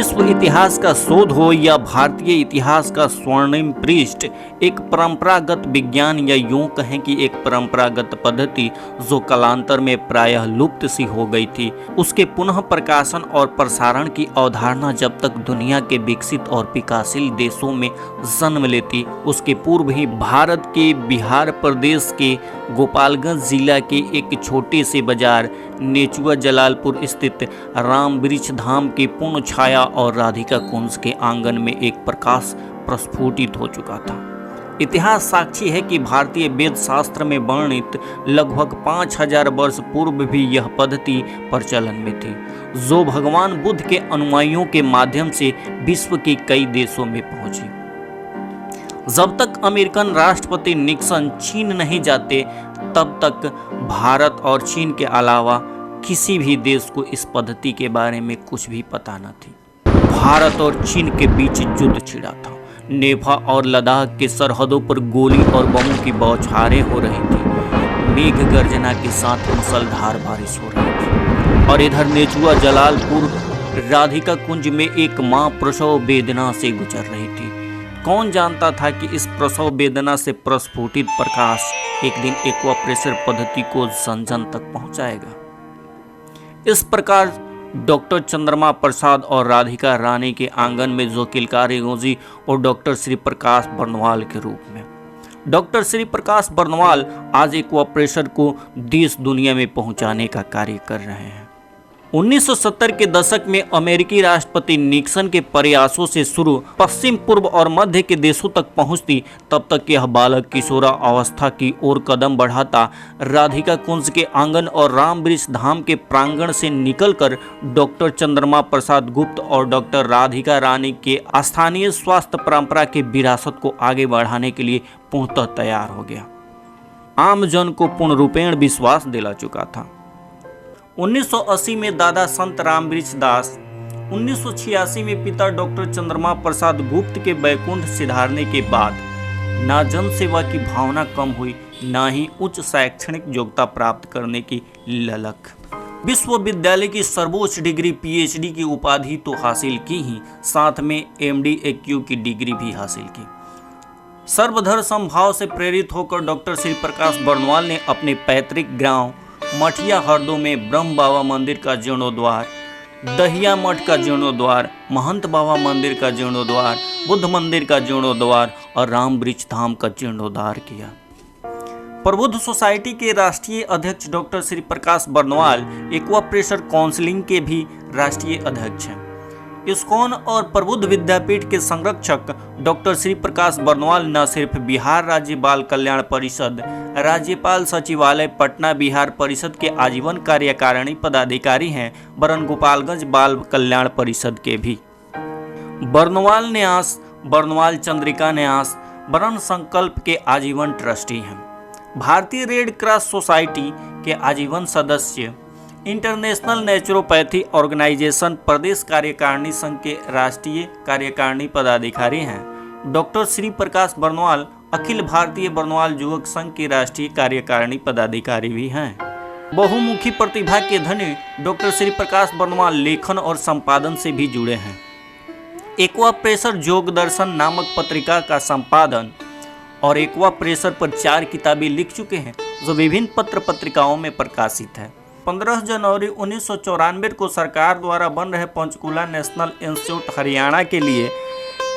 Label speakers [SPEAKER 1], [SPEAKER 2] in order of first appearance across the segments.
[SPEAKER 1] विश्व इतिहास का शोध हो या भारतीय इतिहास का स्वर्णिम पृष्ठ, एक परंपरागत विज्ञान या यूं कहें कि एक परंपरागत पद्धति जो कालांतर में प्रायः लुप्त सी हो गई थी, उसके पुनः प्रकाशन और प्रसारण की अवधारणा जब तक दुनिया के विकसित और विकासशील देशों में जन्म लेती, उसके पूर्व ही भारत के बिहार प्रदेश के गोपालगंज जिला के एक छोटे से बाजार नेचुआ जलालपुर स्थित राम वृक्ष धाम के पूर्ण छाया और राधिका कुंज के आंगन में एक प्रकाश प्रस्फुटित हो चुका था। इतिहास साक्षी है कि भारतीय वेद शास्त्र में वर्णित लगभग 5000 वर्ष पूर्व भी यह पद्धति प्रचलन में थी, जो भगवान बुद्ध के अनुयायियों के माध्यम से विश्व के कई देशों में पहुंची। जब तक अमेरिकन राष्ट्रपति निक्सन चीन नहीं जाते, तब तक भारत और चीन के अलावा किसी भी देश को इस पद्धति के बारे में कुछ भी पता न थी। भारत और चीन के बीच युद्ध छिड़ा था। नेपा और लद्दाख के सरहदों पर गोली और बमों की बौछारें हो रही थी। मेघ गर्जना के साथ मूसलाधार बारिश हो रही थी। और इधर नेचुआ जलालपुर राधिका कुंज में एक मां प्रसव वेदना से गुजर रही थी। कौन जानता था कि इस प्रसव वेदना से प्रस्फुटित प्रकाश एक दिन एक्वा प्रेशर पद्धति को जन जन तक पहुंचाएगा। इस प्रकार डॉक्टर चंद्रमा प्रसाद और राधिका रानी के आंगन में जो किलकारी गूंजी, और डॉक्टर श्री प्रकाश बर्नवाल के रूप में। डॉक्टर श्री प्रकाश बर्नवाल आज एक्वा प्रेशर को देश दुनिया में पहुंचाने का कार्य कर रहे हैं। 1970 के दशक में अमेरिकी राष्ट्रपति निक्सन के प्रयासों से शुरू पश्चिम पूर्व और मध्य के देशों तक पहुंचती, तब तक यह बालक किशोरा अवस्था की ओर कदम बढ़ाता राधिका कुंज के आंगन और राम वृक्ष धाम के प्रांगण से निकलकर डॉक्टर चंद्रमा प्रसाद गुप्त और डॉक्टर राधिका रानी के स्थानीय स्वास्थ्य परंपरा के विरासत को आगे बढ़ाने के लिए पूर्णतः तैयार हो गया। आम जन को पूर्ण रूपेण विश्वास दिला चुका था। 1980 में दादा संत राम वृक्ष दास, 1986 में पिता डॉक्टर चंद्रमा प्रसाद गुप्त के वैकुंठ सिधारने के बाद ना जन सेवा की भावना कम हुई, ना ही उच्च शैक्षणिक योग्यता प्राप्त करने की ललक। विश्वविद्यालय की सर्वोच्च डिग्री पीएचडी की उपाधि तो हासिल की ही, साथ में एमडी एक्यू की डिग्री भी हासिल की। सर्वधर्म समभाव से प्रेरित होकर डॉक्टर श्री प्रकाश बर्नवाल ने अपने पैतृक गांव मठिया हरदो में ब्रह्म बाबा मंदिर का जीर्णोद्वार, दहिया मठ का जीर्णोद्वार, महंत बाबा मंदिर का जीर्णोद्वार, बुद्ध मंदिर का जीर्णोद्वार और राम वृक्ष धाम का जीर्णोद्वार किया। प्रबुद्ध सोसाइटी के राष्ट्रीय अध्यक्ष doctor Shri Prakash Barnwal aqua pressure counselling के भी राष्ट्रीय अध्यक्ष हैं। इस्कॉन और प्रबुद्ध विद्यापीठ के संरक्षक डॉक्टर श्री प्रकाश बर्नवाल न सिर्फ बिहार राज्य बाल कल्याण परिषद, राज्यपाल सचिवालय पटना बिहार परिषद के आजीवन कार्यकारिणी पदाधिकारी हैं, वरन गोपालगंज बाल कल्याण परिषद के भी। बर्नवाल न्यास, बर्नवाल चंद्रिका न्यास वरण संकल्प के आजीवन ट्रस्टी हैं। भारतीय रेड क्रॉस सोसाइटी के आजीवन सदस्य, इंटरनेशनल नेचुरोपैथी ऑर्गेनाइजेशन प्रदेश कार्यकारिणी संघ के राष्ट्रीय कार्यकारिणी पदाधिकारी हैं। डॉक्टर श्री प्रकाश बर्नवाल अखिल भारतीय बर्नवाल युवक संघ के राष्ट्रीय कार्यकारिणी पदाधिकारी भी हैं। बहुमुखी प्रतिभा के धनी डॉक्टर श्री प्रकाश बर्नवाल लेखन और संपादन से भी जुड़े हैं। एक्वा प्रेशर योग दर्शन नामक पत्रिका का संपादन और एक्वा प्रेशर पर 4 किताबें लिख चुके हैं, जो विभिन्न पत्र पत्रिकाओं में प्रकाशित है। 15 जनवरी 1994 को सरकार द्वारा बन रहे पंचकुला नेशनल इंस्टीट्यूट हरियाणा के लिए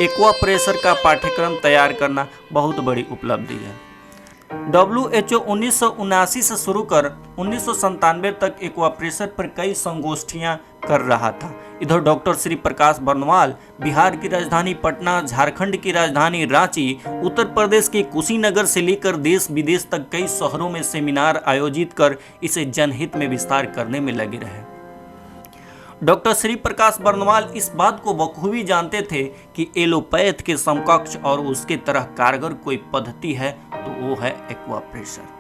[SPEAKER 1] एक्वा प्रेशर का पाठ्यक्रम तैयार करना बहुत बड़ी उपलब्धि है। WHO 1979 से शुरू कर 1997 तक एक्वा प्रेशर पर कई संगोष्ठियां कर रहा था। इधर डॉक्टर श्री प्रकाश बर्नवाल बिहार की राजधानी पटना, झारखंड की राजधानी रांची, उत्तर प्रदेश के कुशीनगर से लेकर देश विदेश तक कई शहरों में सेमिनार आयोजित कर इसे जनहित में विस्तार करने में लगे रहे। डॉक्टर श्री प्रकाश बर्नवाल इस बात को बखूबी जानते थे कि एलोपैथ के समकक्ष और उसके तरह कारगर कोई पद्धति है तो वो है एक्वा प्रेशर।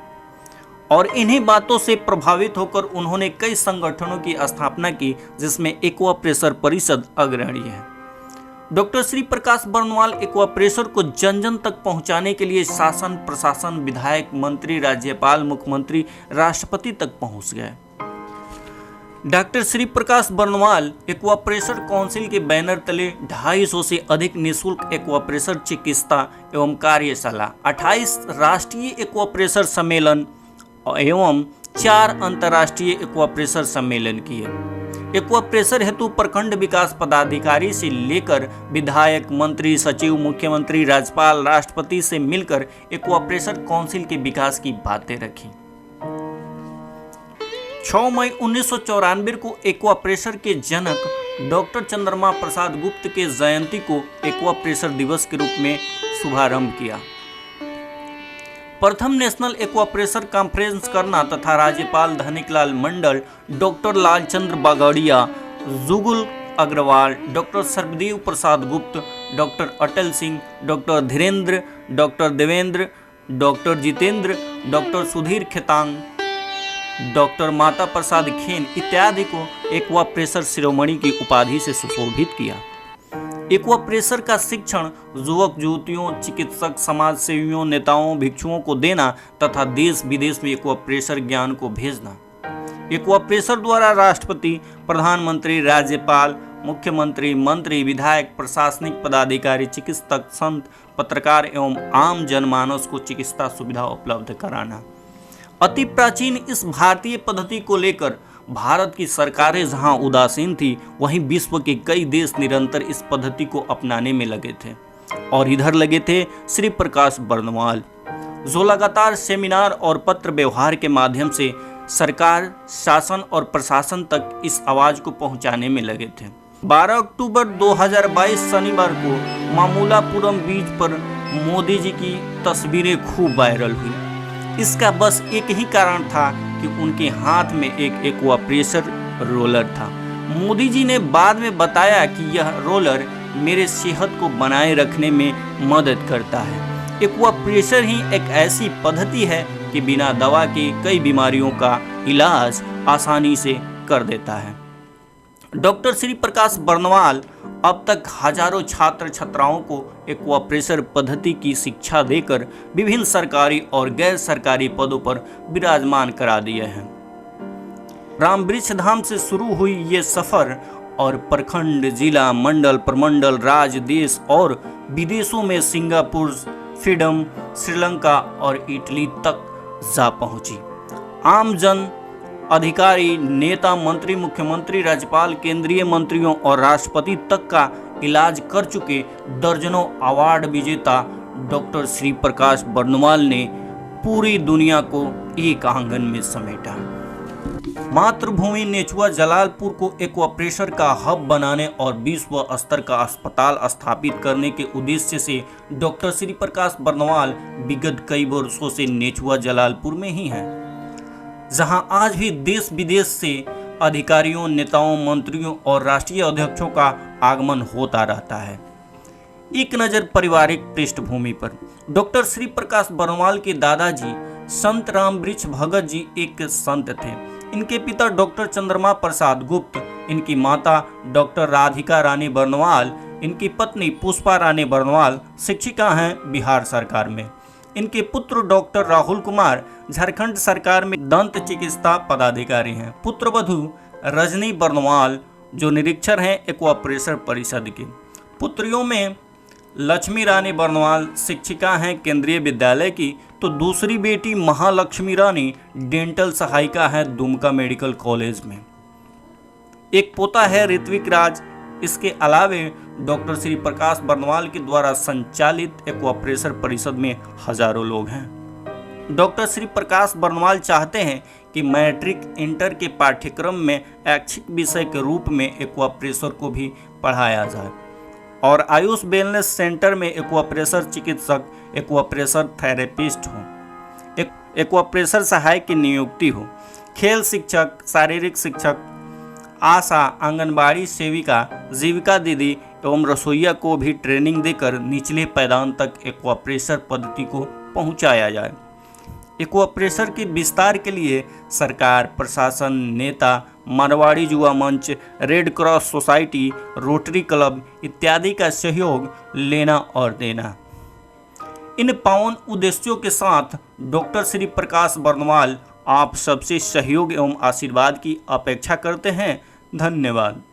[SPEAKER 1] और इन्हीं बातों से प्रभावित होकर उन्होंने कई संगठनों की स्थापना की, जिसमें एक्वा प्रेशर परिषद अग्रणी है। Doctor Shri Prakash Barnwal aqua pressure को जन जन तक पहुंचाने के लिए शासन, प्रशासन, विधायक, मंत्री, राज्यपाल, मुख्यमंत्री, राष्ट्रपति तक पहुंच गए। Doctor Shri Prakash Barnwal acupressure council के बैनर तले 250 से अधिक निःशुल्क एक्वाप्रेशर चिकित्सा एवं कार्यशाला, 28 राष्ट्रीय एक्वाप्रेशर सम्मेलन एवं 4 अंतर्राष्ट्रीय एक्वाप्रेशर सम्मेलन किए। एक्वाप्रेशर हेतु प्रखंड विकास पदाधिकारी से लेकर विधायक, मंत्री, सचिव, मुख्यमंत्री, राज्यपाल, राष्ट्रपति से मिलकर एक्वाप्रेशर काउंसिल के विकास की बातें रखी। 6 मई 1994 को एक्वाप्रेशर के जनक डॉक्टर चंद्रमा प्रसाद गुप्त के जयंती को एक्वाप्रेशर दिवस के रूप में शुभारंभ किया। प्रथम नेशनल एक्वाप्रेशर कॉन्फ्रेंस करना तथा राज्यपाल Dhaniklal Mandal, doctor Lalchandra Bagaria, Jugul Agarwal, doctor Sarvadev Prasad Gupt, doctor Atal Singh, doctor Dhirendra, doctor Devendra, doctor Jitendra, doctor Sudhir Khetang, doctor Mata Prasad खेन इत्यादि को एक्वाप्रेशर शिरोमणि की उपाधि से सुशोभित किया। एक्वाप्रेशर का शिक्षण युवक युवतियों, चिकित्सक, समाज सेवियों, नेताओं, भिक्षुओं को देना तथा देश विदेश में एक्वाप्रेशर ज्ञान को भेजना। एक्वाप्रेशर द्वारा राष्ट्रपति, प्रधानमंत्री, राज्यपाल, मुख्यमंत्री, मंत्री, विधायक, प्रशासनिक पदाधिकारी, चिकित्सक, संत, पत्रकार एवं आम जनमानस को चिकित्सा सुविधा उपलब्ध कराना। अति प्राचीन इस भारतीय पद्धति को लेकर भारत की सरकारें जहां उदासीन थी, वहीं विश्व के कई देश निरंतर इस पद्धति को अपनाने में लगे थे और इधर लगे थे श्री प्रकाश बर्नवाल, जो लगातार सेमिनार और पत्र व्यवहार के माध्यम से सरकार, शासन और प्रशासन तक इस आवाज को पहुंचाने में लगे थे। 12 अक्टूबर 2022 शनिवार को मामूलापुरम बीच पर मोदी जी की तस्वीरें खूब वायरल हुई। इसका बस एक ही कारण था कि उनके हाथ में एक एक्वाप्रेशर रोलर था। मोदी जी ने बाद में बताया कि यह रोलर मेरे सेहत को बनाए रखने में मदद करता है। एक्वाप्रेशर ही एक ऐसी पद्धति है कि बिना दवा के कई बीमारियों का इलाज आसानी से कर देता है। डॉक्टर श्री प्रकाश बर्नवाल अब तक हजारों छात्र छात्राओं को एक्वाप्रेशर पद्धति की शिक्षा देकर विभिन्न सरकारी और गैर सरकारी पदों पर विराजमान करा दिए हैं। रामवृक्ष धाम से शुरू हुई ये सफर और प्रखंड, जिला, मंडल, प्रमंडल, राज्य, देश और विदेशों में सिंगापुर, फ्रीडम, श्रीलंका और इटली तक जा पहुंची। आम जन, अधिकारी, नेता, मंत्री, मुख्यमंत्री, राज्यपाल, केंद्रीय मंत्रियों और राष्ट्रपति तक का इलाज कर चुके दर्जनों अवार्ड विजेता डॉक्टर श्री प्रकाश बर्नवाल ने पूरी दुनिया को एक आंगन में समेटा। मातृभूमि नेचुआ जलालपुर को एक्वाप्रेशर का हब बनाने और विश्व स्तर का अस्पताल स्थापित करने के उद्देश्य से डॉक्टर श्री प्रकाश बर्नवाल विगत कई वर्षों से नेचुआ जलालपुर में ही हैं, जहां आज भी देश विदेश से अधिकारियों, नेताओं, मंत्रियों और राष्ट्रीय अध्यक्षों का आगमन होता रहता है। एक नज़र पारिवारिक पृष्ठभूमि पर। डॉक्टर श्री प्रकाश बर्नवाल के दादाजी संत रामवृक्ष भगत जी एक संत थे। इनके पिता डॉक्टर चंद्रमा प्रसाद गुप्त, इनकी माता डॉक्टर राधिका रानी बर्नवाल, इनकी पत्नी पुष्पा रानी बर्नवाल शिक्षिका हैं बिहार सरकार में। इनके पुत्र डॉक्टर राहुल कुमार झारखंड सरकार में दंत चिकित्सा पदाधिकारी हैं। पुत्रवधू रजनी बर्नवाल जो निरीक्षर हैं एक्वाप्रेशर परिषद के। पुत्रियों में लक्ष्मी रानी बर्नवाल शिक्षिका हैं केंद्रीय विद्यालय की, तो दूसरी बेटी महालक्ष्मी रानी डेंटल सहायिका है दुमका मेडिकल कॉलेज में। एक पोता है ऋत्विक राज। इसके अलावे डॉक्टर श्री प्रकाश बर्नवाल के द्वारा संचालित एक्वाप्रेशर परिषद में हजारों लोग हैं। डॉक्टर श्री प्रकाश बर्नवाल चाहते हैं कि मैट्रिक, इंटर के पाठ्यक्रम में ऐच्छिक विषय के रूप में एक्वाप्रेशर को भी पढ़ाया जाए और आयुष वेलनेस सेंटर में एक्वाप्रेशर चिकित्सक, एक्वाप्रेशर थेरेपिस्ट हो, एक्वाप्रेशर सहायक की नियुक्ति हो, खेल शिक्षक, शारीरिक शिक्षक, आशा, आंगनबाड़ी सेविका, जीविका दीदी एवं रसोइया को भी ट्रेनिंग देकर निचले पायदान तक एक्वाप्रेशर पद्धति को पहुंचाया जाए। एक्वाप्रेशर के विस्तार के लिए सरकार, प्रशासन, नेता, मारवाड़ी युवा मंच, red cross society, rotary club इत्यादि का सहयोग लेना और देना। इन पावन उद्देश्यों के साथ डॉक्टर श्री प्रकाश बर्नवाल आप सबसे सहयोग एवं आशीर्वाद की अपेक्षा करते हैं। धन्यवाद।